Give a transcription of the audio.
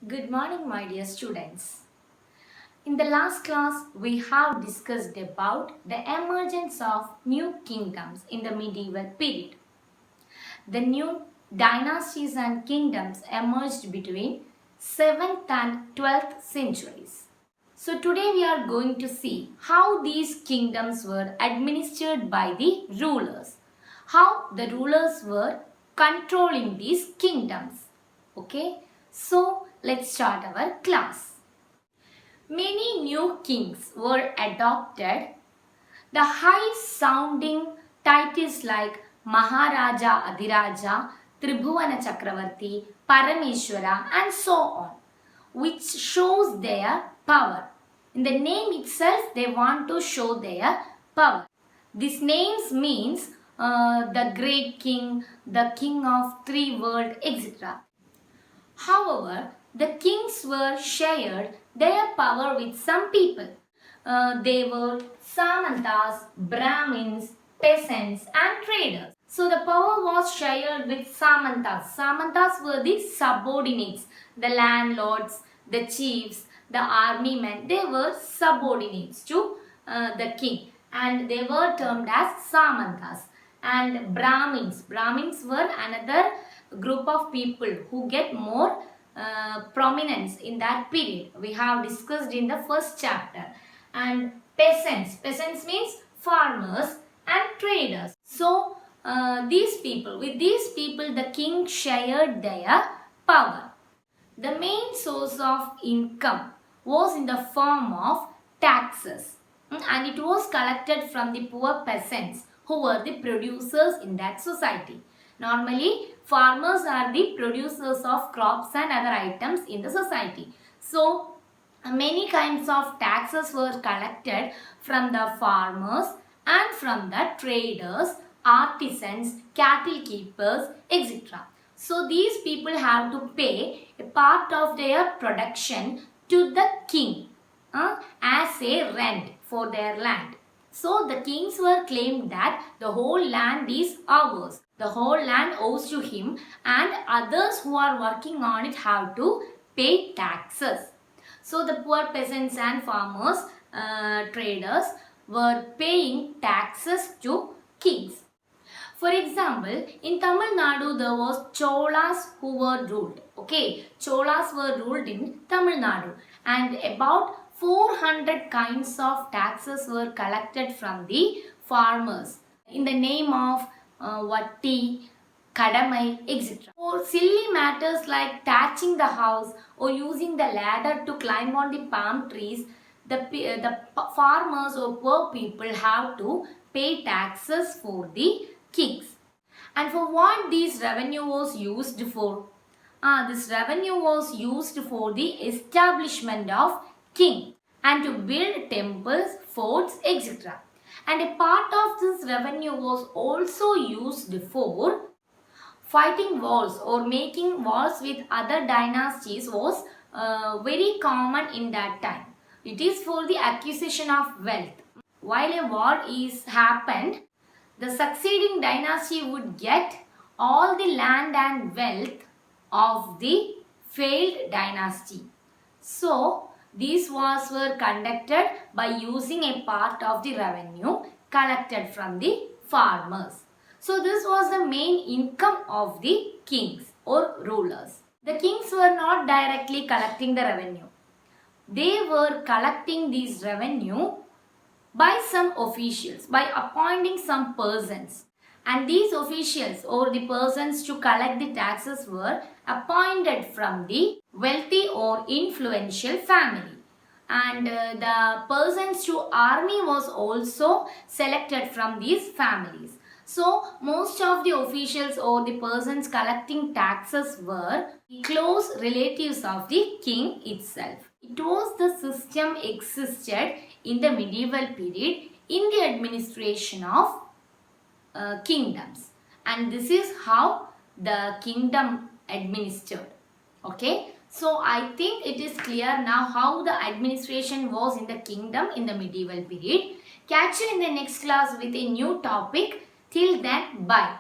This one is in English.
Good morning, my dear students. In the last class, we have discussed about the emergence of new kingdoms in the medieval period. The new dynasties and kingdoms emerged between 7th and 12th centuries. So today we are going to see how these kingdoms were administered by the rulers, how the rulers were controlling these kingdoms. Okay, so let's start our class. Many new kings were adopted. The high-sounding titles like Maharaja Adhiraja, Tribhuvana Chakravarti, Parameshwara and so on, which shows their power. In the name itself, they want to show their power. These names means the great king, the king of three worlds, etc. However, the kings were shared their power with some people. They were Samantas, Brahmins, peasants and traders. So the power was shared with Samantas. Samantas were the subordinates, the landlords, the chiefs, the army men. They were subordinates to the king and they were termed as Samantas. And Brahmins. Brahmins were another group of people who get more prominence in that period. We have discussed in the first chapter. And peasants. Peasants means farmers and traders. So with these people, the king shared their power. The main source of income was in the form of taxes, and it was collected from the poor peasants who were the producers in that society. Normally, farmers are the producers of crops and other items in the society. So, many kinds of taxes were collected from the farmers and from the traders, artisans, cattle keepers, etc. So, these people have to pay a part of their production to the king as a rent for their land. So the kings were claimed that the whole land is ours. The whole land owes to him and others who are working on it have to pay taxes. So the poor peasants and farmers, traders were paying taxes to kings. For example, in Tamil Nadu there was Cholas who were ruled. Okay, Cholas were ruled in Tamil Nadu and about 400 kinds of taxes were collected from the farmers in the name of Vatti, Kadamai, etc. For silly matters like thatching the house or using the ladder to climb on the palm trees, the farmers or poor people have to pay taxes for the kings. And for what this revenue was used for? This revenue was used for the establishment of king and to build temples, forts, etc. And a part of this revenue was also used for fighting wars or making wars with other dynasties was very common in that time. It is for the acquisition of wealth. While a war is happened, the succeeding dynasty would get all the land and wealth of the failed dynasty. So, these wars were conducted by using a part of the revenue collected from the farmers. So, this was the main income of the kings or rulers. The kings were not directly collecting the revenue. They were collecting this revenue by some officials, by appointing some persons. And these officials or the persons to collect the taxes were appointed from the wealthy or influential family. And the persons to army was also selected from these families. So, most of the officials or the persons collecting taxes were close relatives of the king itself. It was the system existed in the medieval period in the administration of kingdoms, and this is how the kingdom administered. Okay, so I think it is clear now how the administration was in the kingdom in the medieval period. Catch you in the next class with a new topic. Till then, bye.